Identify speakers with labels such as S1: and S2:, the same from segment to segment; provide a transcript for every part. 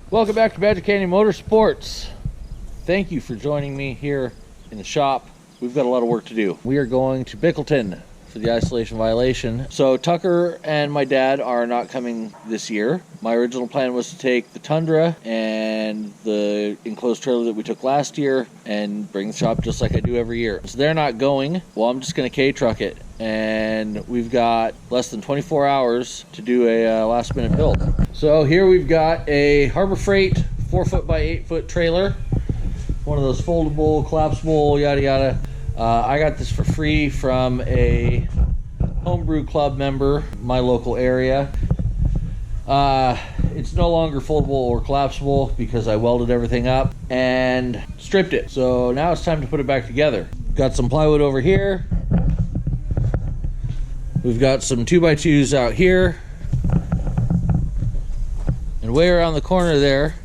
S1: Welcome back to Badger Canyon Motorsports. Thank you for joining me here in the shop. We've got a lot of work to do. We are going to Bickleton for the isolation violation. So Tucker and my dad are not coming this year. My original plan was to take the Tundra and the enclosed trailer that we took last year and bring the shop just like I do every year. So they're not going. Well, I'm just going to K-truck it. And we've got less than 24 hours to do a last minute build. So here we've got a Harbor Freight 4-foot by 8-foot trailer. One of those foldable, collapsible, yada yada. I got this for free from a homebrew club member, my local area. It's no longer foldable or collapsible because I welded everything up and stripped it. So now it's time to put it back together. Got some plywood over here. We've got some 2x2s out here. And way around the corner there,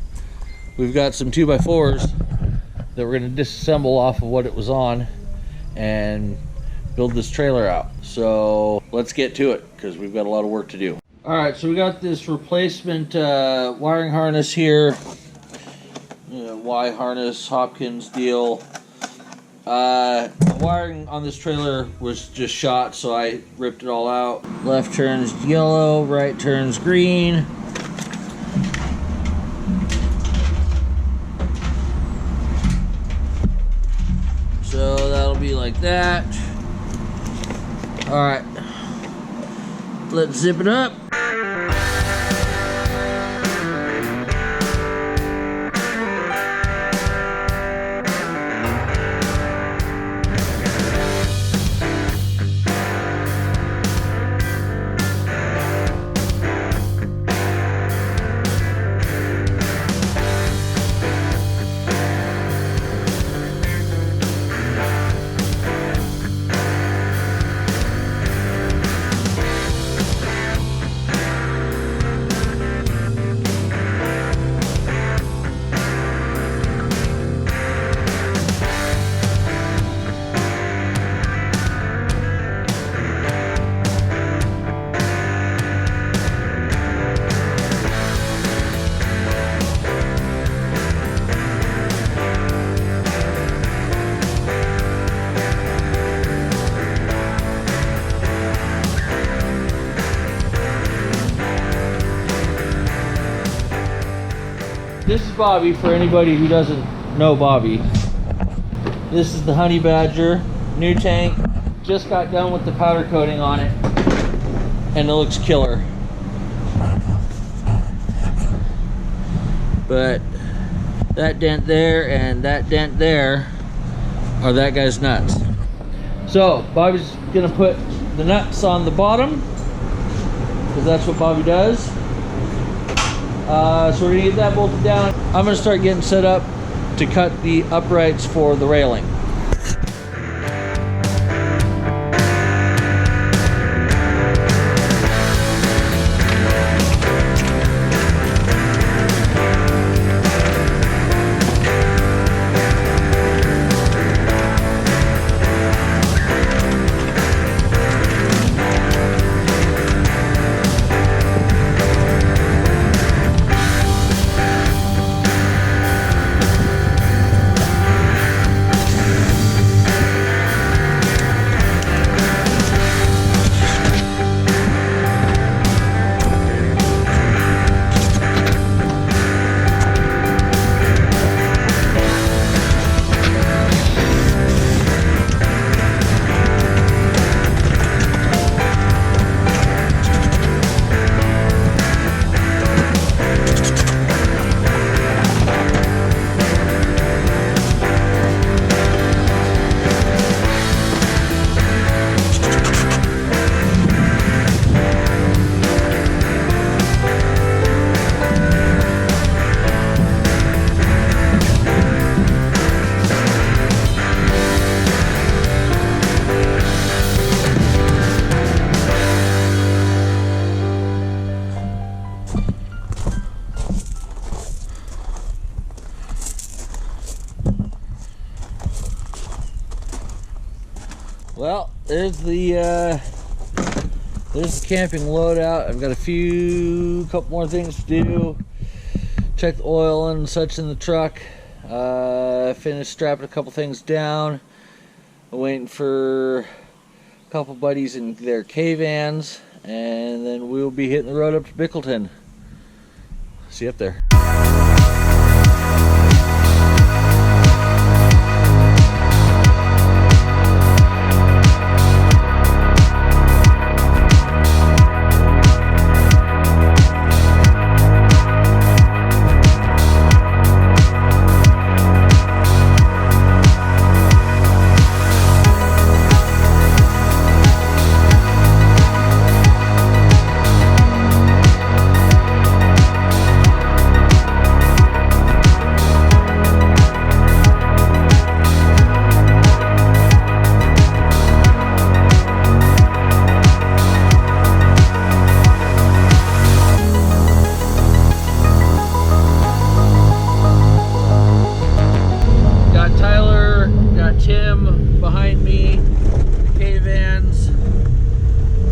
S1: we've got some 2x4s that we're going to disassemble off of what it was on and build this trailer out. So let's get to it because we've got a lot of work to do. Alright, so we got this replacement wiring harness here. Y harness, Hopkins deal. The wiring on this trailer was just shot, so I ripped it all out. Left turns yellow, right turns green. So that'll be like that. Alright, let's zip it up. This is Bobby, for anybody who doesn't know Bobby. This is the Honey Badger, new tank. Just got done with the powder coating on it, and it looks killer. But that dent there and that dent there are that guy's nuts. So Bobby's gonna put the nuts on the bottom, because that's what Bobby does. So we're gonna get that bolted down. I'm gonna start getting set up to cut the uprights for the railing. Well, there's the camping loadout. I've got couple more things to do check the oil and such in the truck. Finished strapping a couple things down. I'm waiting for a couple buddies in their K-vans, and then we'll be hitting the road up to Bickleton. See you up there. Behind me, the K-vans.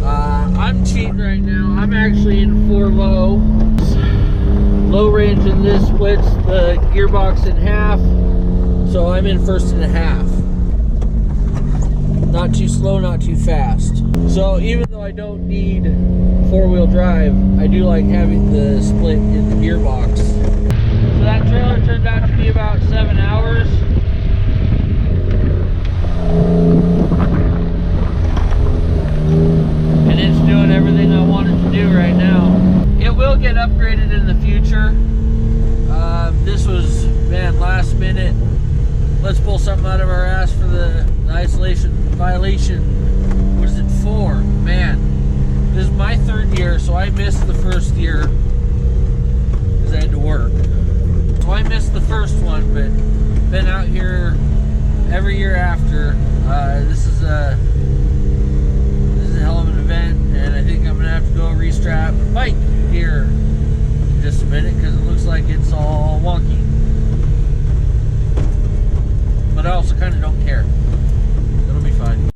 S1: I'm cheating right now. I'm actually in 4 low. Low range in this splits the gearbox in half, so I'm in 1.5. Not too slow, not too fast. So even though I don't need 4-wheel drive, I do like having the split in the gearbox. So that trailer turned out to be about 7 hours. And it's doing everything I want it to do right now. It will get upgraded in the future. This was, man, last minute. Let's pull something out of our ass for the isolation violation. What is it for? Man, this is my 3rd year, so I missed the 1st year because I had to work. So I missed the first one, but been out here every year after. This is a hell of an event, and I think I'm gonna have to go restrap the bike here in just a minute because it looks like it's all wonky. But I also kind of don't care. It'll be fine.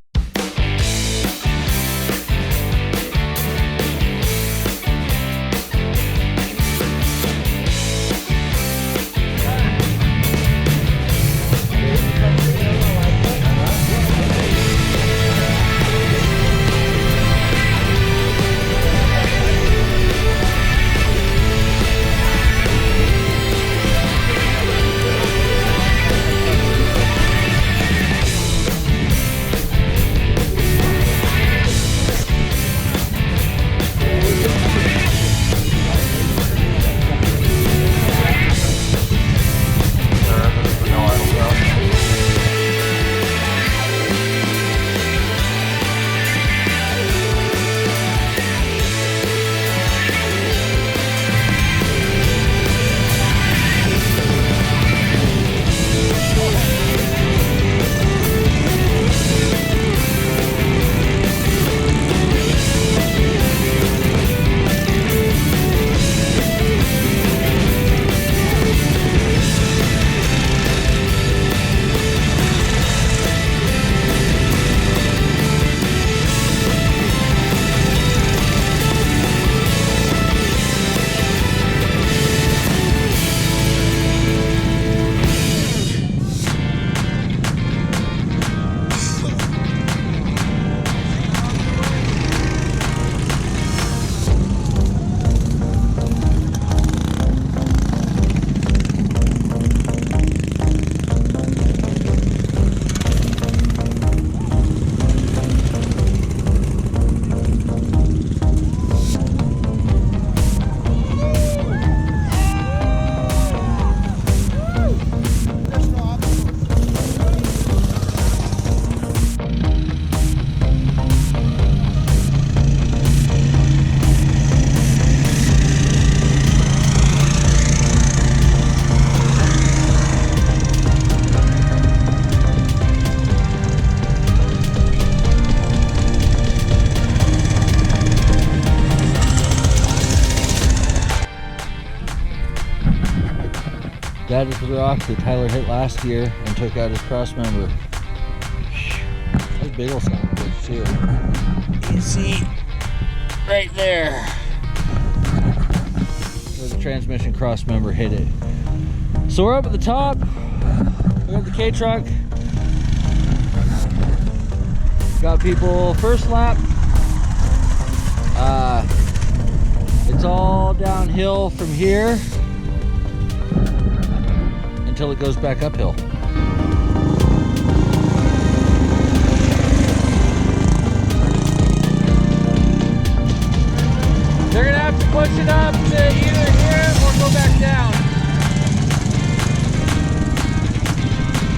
S1: That is the rock that Tyler hit last year and took out his cross member. That's a big old son of a bitch too. You can see right there where the transmission cross member hit it. So we're up at the top. We got the K-truck. Got people first lap. It's all downhill from here until it goes back uphill. They're gonna have to push it up to either here or go back down.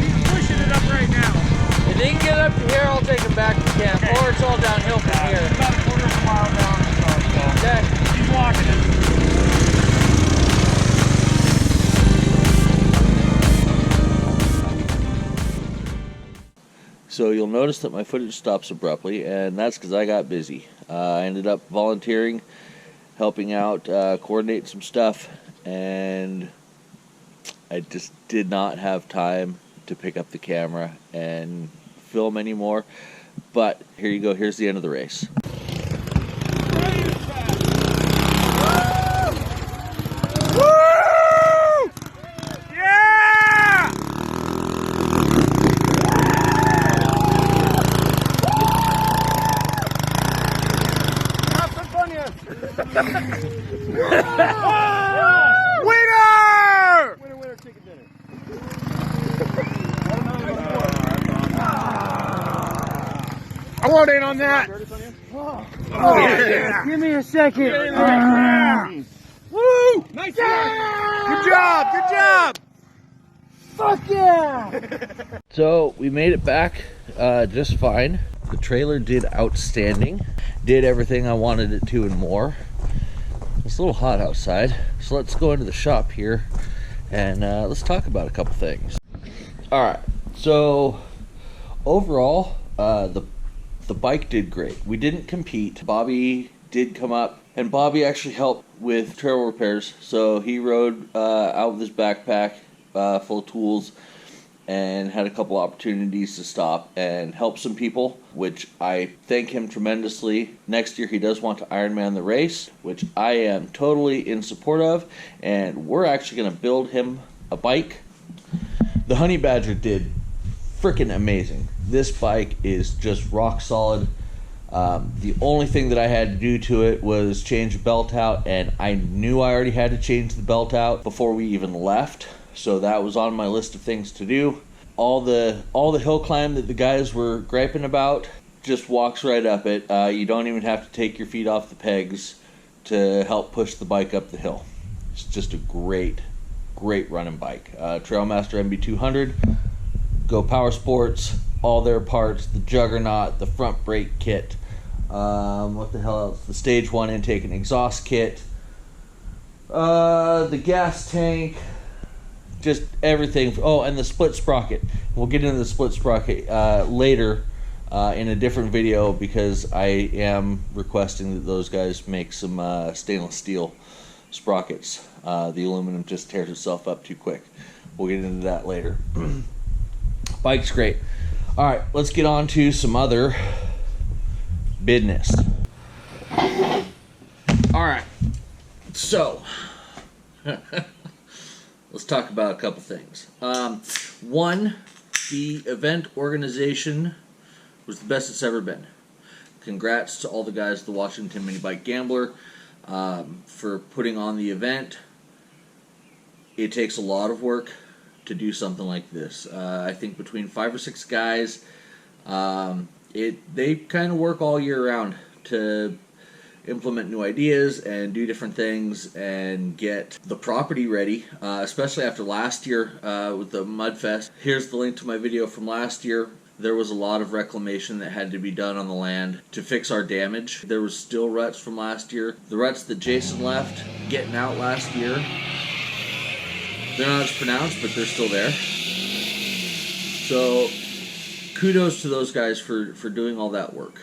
S2: He's pushing it up right now.
S1: If they can get up to here, I'll take them back to camp, okay. Or it's all downhill from here.
S2: About a quarter of a mile down or so.
S1: Okay.
S2: He's walking it.
S1: So you'll notice that my footage stops abruptly, and that's because I got busy. I ended up volunteering, helping out, coordinate some stuff, and I just did not have time to pick up the camera and film anymore. But here you go, here's the end of the race.
S2: Winner! Winner, chicken dinner. I want in on that. Oh, yeah. Give me a second. Woo! Nice job. Good job. Good job. Fuck yeah.
S1: So we made it back just fine. The trailer did outstanding. Did everything I wanted it to and more. It's a little hot outside, so let's go into the shop here and let's talk about a couple things. All right, so overall, the bike did great. We didn't compete. Bobby did come up, and Bobby actually helped with trail repairs. So he rode out with his backpack full of tools and had a couple opportunities to stop and help some people, which I thank him tremendously. Next year he does want to Ironman the race, which I am totally in support of, and we're actually going to build him a bike. The Honey Badger did freaking amazing. This bike is just rock solid. The only thing that I had to do to it was change the belt out, and I knew I already had to change the belt out before we even left. So that was on my list of things to do. All the hill climb that the guys were griping about just walks right up it. You don't even have to take your feet off the pegs to help push the bike up the hill. It's just a great running bike. Trailmaster MB200, Go Power Sports, all their parts, the Juggernaut, the front brake kit, what the hell else? The Stage 1 intake and exhaust kit, the gas tank, just everything. Oh, and the split sprocket. We'll get into the split sprocket later in a different video, because I am requesting that those guys make some stainless steel sprockets. The aluminum just tears itself up too quick. We'll get into that later. Bike's great. All right, let's get on to some other business. All right, so let's talk about a couple things. One, the event organization was the best it's ever been. Congrats to all the guys at the Washington Mini Bike Gambler for putting on the event. It takes a lot of work to do something like this. I think between 5 or 6 guys, they kind of work all year round to implement new ideas and do different things and get the property ready, especially after last year with the Mudfest. Here's the link to my video from last year. There was a lot of reclamation that had to be done on the land to fix our damage. There was still ruts from last year. The ruts that Jason left getting out last year, they're not as pronounced, but they're still there. So kudos to those guys for doing all that work.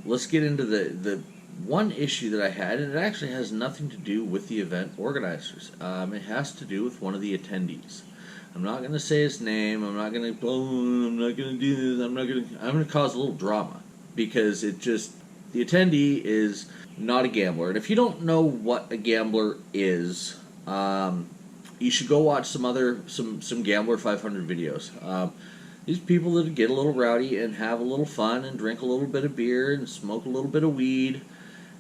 S1: Let's get into the one issue that I had, and it actually has nothing to do with the event organizers. It has to do with one of the attendees. I'm not going to say his name. I'm not going to do this. I'm going to cause a little drama, because the attendee is not a gambler. And if you don't know what a gambler is, You should go watch some Gambler 500 videos. These people that get a little rowdy and have a little fun and drink a little bit of beer and smoke a little bit of weed,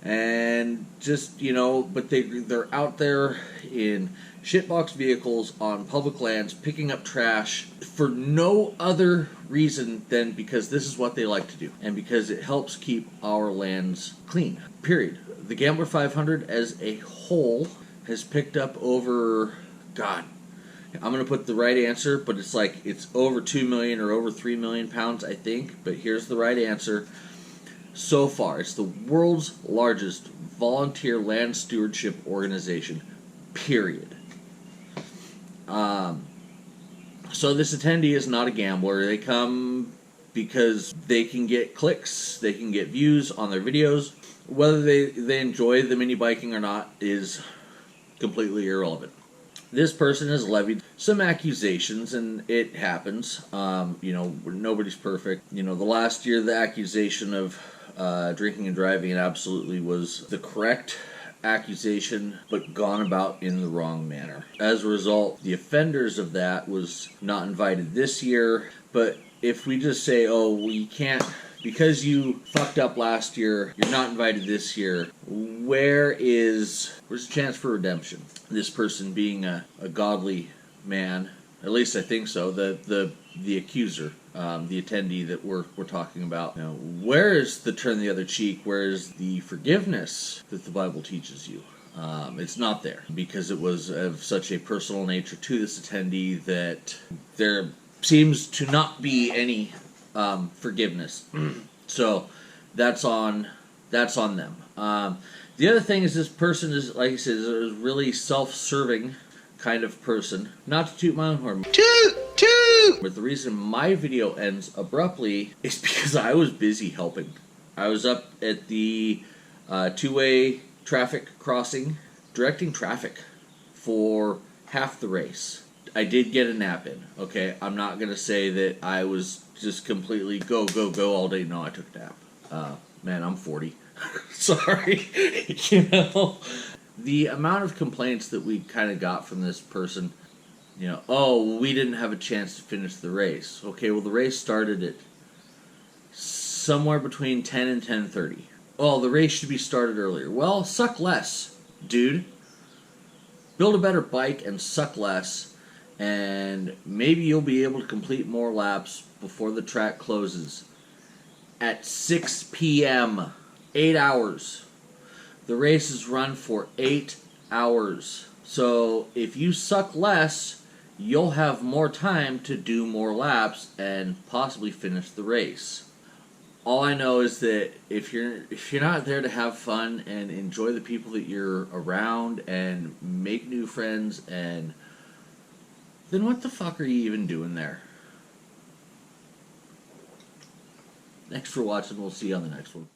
S1: and just, but they're out there in shitbox vehicles on public lands picking up trash for no other reason than because this is what they like to do and because it helps keep our lands clean. Period. The Gambler 500 as a whole has picked up over, God, I'm going to put the right answer, but it's over 2 million or over 3 million pounds, I think. But here's the right answer. So far, it's the world's largest volunteer land stewardship organization, period. So this attendee is not a gambler. They come because they can get clicks, they can get views on their videos. Whether they enjoy the mini biking or not is completely irrelevant. This person has levied some accusations, and it happens. Nobody's perfect. The last year, the accusation of drinking and driving, it absolutely was the correct accusation, but gone about in the wrong manner. As a result, the offenders of that was not invited this year. But if we just say, oh, we can't, because you fucked up last year, you're not invited this year, where's the chance for redemption? This person being a godly man, at least I think so, the accuser, the attendee that we're talking about. Now, where is the turn the other cheek? Where is the forgiveness that the Bible teaches you? It's not there, because it was of such a personal nature to this attendee that there seems to not be any forgiveness. So that's on them. The other thing is, this person is, like I said, is a really self-serving kind of person. Not to toot my own horn. Toot! Toot! But the reason my video ends abruptly is because I was busy helping. I was up at the two-way traffic crossing, directing traffic for half the race. I did get a nap in, okay? I'm not going to say that I was just completely go all day. No, I took a nap. Man, I'm 40. Sorry. The amount of complaints that we kind of got from this person, oh, we didn't have a chance to finish the race. Okay, well, the race started at somewhere between 10 and 10:30. Oh, the race should be started earlier. Well, suck less, dude. Build a better bike and suck less, and maybe you'll be able to complete more laps before the track closes. At 6 p.m., 8 hours. The race is run for 8 hours. So if you suck less, you'll have more time to do more laps and possibly finish the race. All I know is that if you're not there to have fun and enjoy the people that you're around and make new friends, and then what the fuck are you even doing there? Thanks for watching. We'll see you on the next one.